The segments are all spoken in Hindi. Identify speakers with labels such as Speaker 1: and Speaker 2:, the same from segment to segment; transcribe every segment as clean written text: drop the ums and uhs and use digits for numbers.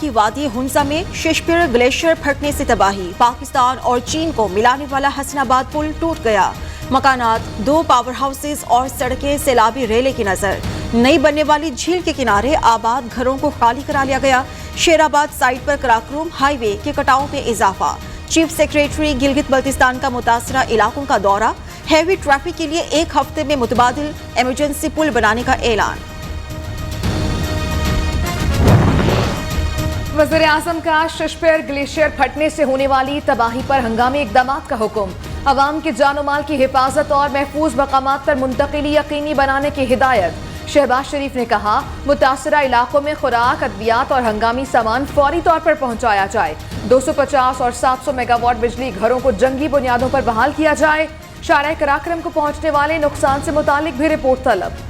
Speaker 1: की वादी हुंजा में शेक्सपियर ग्लेशियर फटने से तबाही। पाकिस्तान और चीन को मिलाने वाला हसनाबाद पुल टूट गया। मकानात, 2 पावर हाउसेज और सड़कें सैलाबी रेले की नजर। नई बनने वाली झील के किनारे आबाद घरों को खाली करा लिया गया। शेराबाद साइट पर कराकरूम हाईवे के कटाव में इजाफा। चीफ सेक्रेटरी गिलगित बल्तिस्तान का मुतासरा इलाकों का दौरा। हैवी ट्रैफिक के लिए 1 हफ्ते में मुतबादिल इमरजेंसी पुल बनाने का ऐलान।
Speaker 2: वज़ीर आज़म का शेक्सपियर ग्लेशियर फटने से होने वाली तबाही पर हंगामी इक़दामात का हुक्म। अवाम के जानो माल की हिफाजत और महफूज मकामात पर मुंतकिली यकीनी बनाने की हिदायत। शहबाज शरीफ ने कहा, मुतासरा इलाकों में खुराक, अद्वियात और हंगामी सामान फौरी तौर पर पहुंचाया जाए। 250 और 700 मेगावाट बिजली घरों को जंगी बुनियादों पर बहाल किया जाए। शारा कराक्रम को पहुंचने वाले नुकसान से मुतालिक भी रिपोर्ट तलब।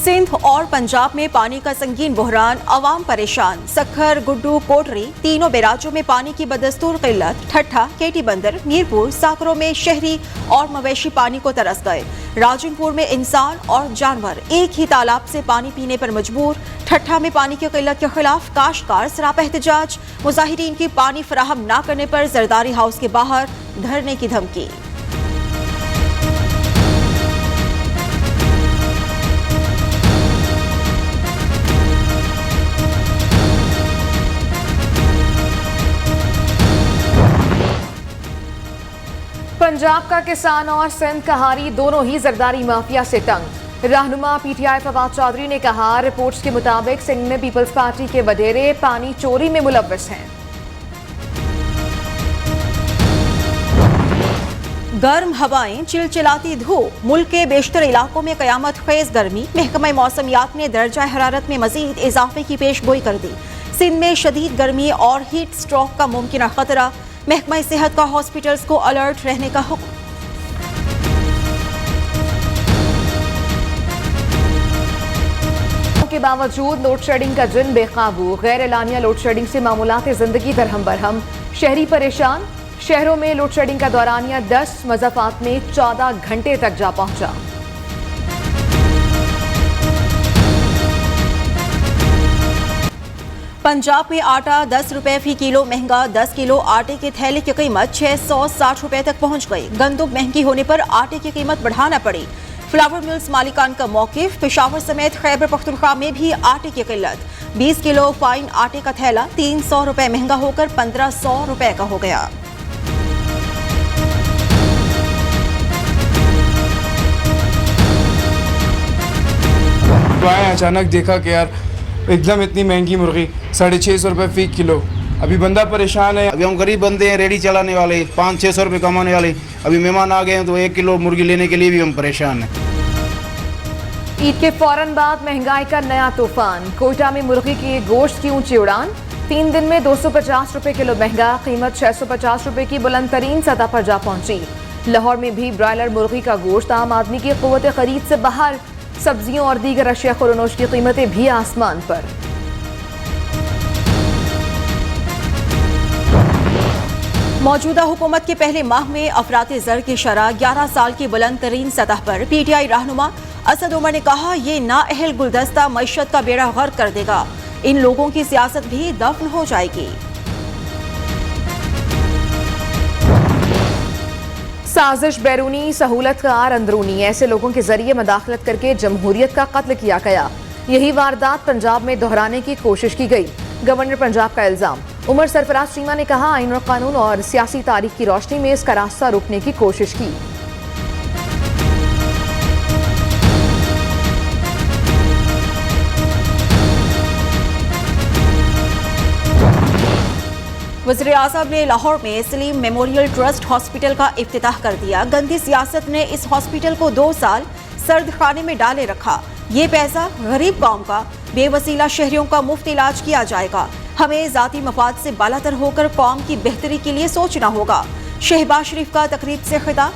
Speaker 1: सिंध और पंजाब में पानी का संगीन बहरान, अवाम परेशान। सखर, गुड्डू, कोटरी तीनों बैराजों में पानी की बदस्तूर किल्लत। ठट्ठा, केटी बंदर, मीरपुर, साकरों में शहरी और मवेशी पानी को तरस गए। राजनपुर में इंसान और जानवर एक ही तालाब से पानी पीने पर मजबूर। ठट्ठा में पानी की किल्लत के खिलाफ काश्तकार सरापा एहतजाज। मुजाहिरीन की पानी फराहम न करने पर जरदारी हाउस के बाहर धरने की धमकी।
Speaker 2: पंजाब का किसान और सिंध का हारी दोनों ही जरदारी माफिया से तंग। रहनुमा पीटीआई फवाद चौधरी ने कहा, रिपोर्ट्स के मुताबिक सिंध में पीपल्स पार्टी के वडेरे पानी चोरी में मुलव्वस हैं।
Speaker 1: गर्म हवाएं, चिलचिलाती धूप, मुल्क के बेशतर इलाकों में कयामत खेज गर्मी। महकमा मौसमियात ने दर्जा हरारत में मजीद इजाफे की पेशगोई कर दी। सिंध में शदीद गर्मी और हीट स्ट्रोक का मुमकिन खतरा। महकमा सेहत का हॉस्पिटल्स को अलर्ट रहने का हुक्म।
Speaker 2: के बावजूद लोड शेडिंग का जिन बेकाबू। गैर एलानिया लोड शेडिंग से मामूलात जिंदगी दरहम बरहम। शहरी परेशान। शहरों में लोड शेडिंग का दौरानिया 10 मज़ाफात में 14 घंटे तक जा पहुंचा।
Speaker 1: पंजाब में आटा 10 रुपए फी किलो महंगा। 10 किलो आटे के थैले की कीमत 660 रुपए तक पहुंच गई। गंदुम महंगी होने पर आटे की कीमत बढ़ाना पड़ी। फ्लावर मिल्स मालिकान का मौकिफ। पेशावर समेत खैबर पख्तूनख्वा में भी आटे की किल्लत। 20 किलो फाइन आटे का थैला 300 रुपए महंगा होकर 1500 रुपए का हो गया।
Speaker 3: अचानक देखा कि यार एकदम इतनी महंगी मुर्गी 650 रुपये फी किलो। अभी बंदा परेशान है।
Speaker 4: अभी हम गरीब बंदे हैं, रेडी चलाने वाले, 500-600 रुपये कमाने वाले। अभी मेहमान आ गए हैं तो 1 किलो मुर्गी लेने के लिए भी हम परेशान हैं।
Speaker 2: ईद के फौरन बाद महंगाई का नया तूफान। कोयटा में मुर्गी के गोश्त की ऊंची उड़ान। 3 दिन में 250 रुपये किलो महंगा। कीमत 650 रुपये की बुलंद तरीन सतह पर जा पहुंची। लाहौर में भी ब्रायलर मुर्गी का गोश्त आम आदमी की क़ुव्वत खरीद से बाहर। सब्जियों और दीगर अशिया खुरनोश की कीमतें भी आसमान पर।
Speaker 1: मौजूदा हुकूमत के पहले माह में अफरात ज़र की शरह 11 साल की बुलंद तरीन सतह पर। पीटीआई रहनुमा असद उमर ने कहा, ये नाअहल गुलदस्ता मईशत का बेड़ा गर्क कर देगा। इन लोगों की सियासत भी दफन हो जाएगी।
Speaker 2: साजिश बैरूनी, सहूलतकार अंदरूनी, ऐसे लोगों के जरिए मदाखलत करके जमहूरियत का कत्ल किया गया। यही वारदात पंजाब में दोहराने की कोशिश की गई। गवर्नर पंजाब का इल्जाम। उमर सरफराज चीमा ने कहा, आईन और कानून और सियासी तारीख की रोशनी में इसका रास्ता रोकने की कोशिश की।
Speaker 1: वज़ीर आज़म ने लाहौर में सलीम मेमोरियल ट्रस्ट हॉस्पिटल का इफ्तिताह कर दिया। गंदी सियासत ने इस हॉस्पिटल को 2 साल सर्द खाने में डाले रखा। ये पैसा गरीब कौम का, बेवसीला शहरियों का मुफ्त इलाज किया जाएगा। हमें जाती मफाद से बालातर होकर कौम की बेहतरी के लिए सोचना होगा। शहबाज शरीफ का तकरीब से खिताब।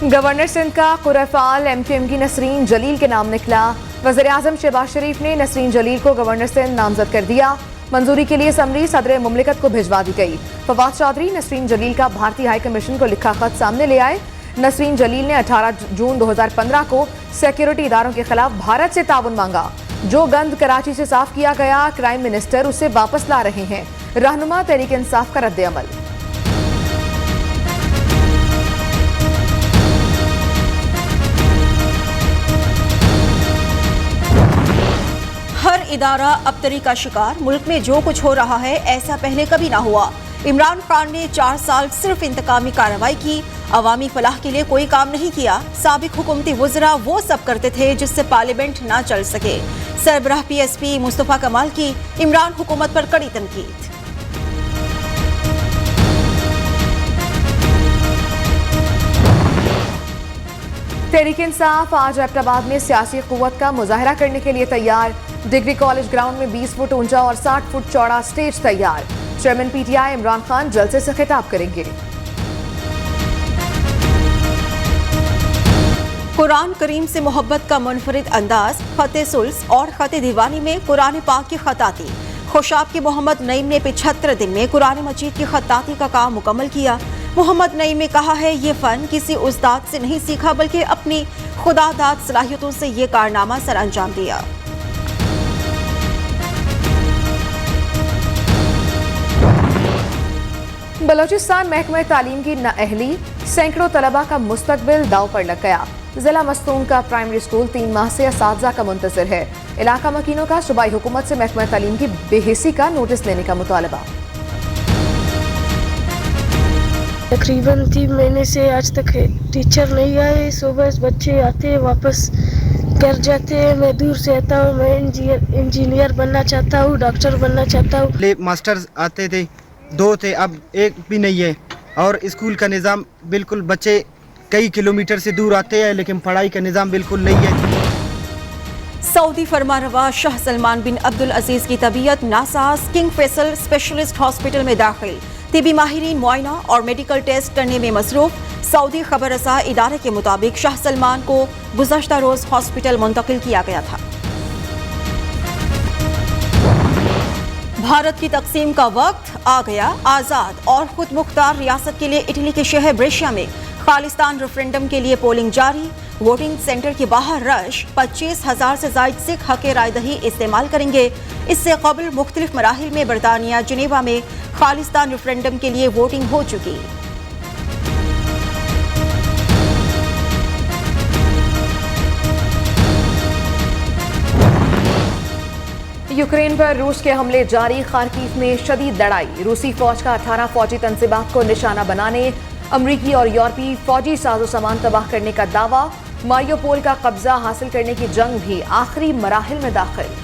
Speaker 2: गवर्नर सिंध का कुरफाल MQM की नसरीन जलील के नाम निकला। वज़ीर आज़म शहबाज शरीफ ने नसरीन जलील को गवर्नर सिंध नामजद कर दिया। मंजूरी के लिए समरी सदर मुमलिकत को भिजवा दी गई। फवाद चौधरी नसरीन जलील का भारतीय हाई कमीशन को लिखा खत सामने ले आए। नसरीन जलील ने 18 जून 2015 को सिक्योरिटी इदारों के खिलाफ भारत से ताउन मांगा। जो गंद कराची से साफ किया गया, क्राइम मिनिस्टर उसे वापस ला रहे हैं। रहनुमा तहरीक इंसाफ का रद्द अमल।
Speaker 1: हर इदारा अबतरी का शिकार। मुल्क में जो कुछ हो रहा है ऐसा पहले कभी ना हुआ। इमरान खान ने 4 साल सिर्फ इंतकामी कार्रवाई की, अवामी फलाह के लिए कोई काम नहीं किया। साबिक हुकूमती वज़रा वो सब करते थे जिससे पार्लियामेंट ना चल सके। सरबराह PSP मुस्तफा कमाल की इमरान हुकूमत पर कड़ी तनकीद।
Speaker 2: तहरीक इंसाफ आज एबटाबाद में सियासी कुव्वत का मुजाहरा करने के लिए तैयार। डिग्री कॉलेज ग्राउंड में 20 फुट ऊंचा और 60 फुट चौड़ा स्टेज तैयार। चेयरमैन PTI इमरान खान जलसे से खिताब करेंगे।
Speaker 1: कुरान करीम से मोहब्बत का मुनफरिद अंदाज। खते सुल्स और खते दीवानी में कुरान पाक की खताती। खुशाब के मोहम्मद नईम ने 75 दिन में कुरान मजीद की खताती का काम मुकम्मल किया। मोहम्मद नईम ने कहा है ये फन किसी उस्ताद से नहीं सीखा बल्कि अपनी खुदादाद सलाहियतों से ये कारनामा सर अंजाम दिया।
Speaker 2: बलोचिस्तान महकमा तालीम की नाअहली, सैकड़ों तलबा का मुस्तकबिल दाव पर लग गया। जिला मस्तूम का प्राइमरी स्कूल 3 माह से असातिज़ा का मुंतज़िर है। इलाका मकीनों का सूबाई हुकूमत से महकमा तालीम की बेहिसी का नोटिस लेने का मुतालबा।
Speaker 5: तकरीबन 3 महीने से आज तक टीचर नहीं आए। सुबह बच्चे आते हैं वापस घर जाते हैं। मैं दूर से आता हूँ। मैं इंजीनियर बनना चाहता हूँ, डॉक्टर बनना चाहता हूँ।
Speaker 6: मास्टर्स आते थे, 2 थे, अब एक भी नहीं है। और स्कूल का निज़ाम बिल्कुल, बच्चे कई किलोमीटर से दूर आते हैं लेकिन पढ़ाई का निज़ाम बिल्कुल नहीं है।
Speaker 1: सऊदी फरमारवा शाह सलमान बिन अब्दुल अजीज की तबीयत NASA's. King Faisal specialist hospital में दाखिल। तिबी माहिरीन मुआयना और मेडिकल टेस्ट करने में मसरूफ। सऊदी खबर रसा इदारे के मुताबिक शाह सलमान को गुज़श्ता रोज हॉस्पिटल मुंतकिल किया गया था। भारत की तकसीम का वक्त आ गया। आज़ाद और खुद मुख्तार रियासत के लिए इटली के शहर ब्रेशिया में खालिस्तान रेफरेंडम के लिए पोलिंग जारी। वोटिंग सेंटर के बाहर रश। 25,000 से जायद सिख हक़ रायदही इस्तेमाल करेंगे। इससे कबल मुख्तलिफ मराहिल में बरतानिया जिनेवा में खालिस्तान रेफरेंडम के लिए वोटिंग हो चुकी।
Speaker 2: यूक्रेन पर रूस के हमले जारी। खार्किव में शदीद लड़ाई। रूसी फौज का 18 फौजी तंजीमात को निशाना बनाने, अमरीकी और यूरोपीय फौजी साजो सामान तबाह करने का दावा। मारियोपोल का कब्जा हासिल करने की जंग भी आखिरी मराहिल में दाखिल।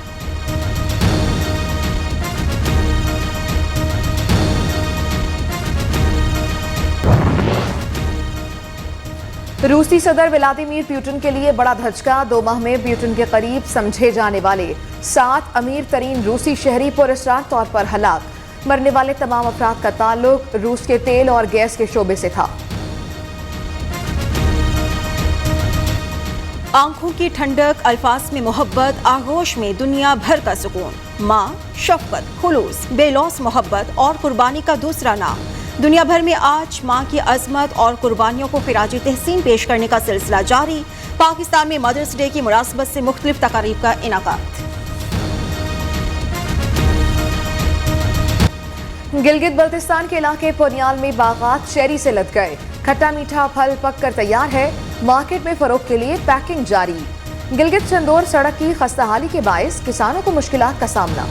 Speaker 2: रूसी सदर व्लादिमीर पुतिन के लिए बड़ा धचका। 2 माह में पुतिन के करीब समझे जाने वाले 7 अमीर तरीन रूसी शहरी पुरस्कार तौर पर हलाक। मरने वाले तमाम अफराद का ताल्लुक रूस के तेल और गैस के शोबे से था।
Speaker 1: आंखों की ठंडक, अल्फाज में मोहब्बत, आगोश में दुनिया भर का सुकून। माँ, शफकत, खुलूस, बेलौस मोहब्बत और कुर्बानी का दूसरा नाम। दुनिया भर में आज माँ की अजमत और कुर्बानियों को खिराजी तहसीन पेश करने का सिलसिला जारी। पाकिस्तान में मदर्स डे की मुनासबत से मुख्तलिफ तकारीब का इनाकात।
Speaker 2: गिलगित बल्तिस्तान के इलाके पुनियाल में बागात चेरी से लद गए। खट्टा मीठा फल पक कर तैयार है। मार्केट में फरोख्त के लिए पैकिंग जारी। गिलगित चंदौर सड़क की खस्ताहाली के बायस किसानों को मुश्किलात का सामना।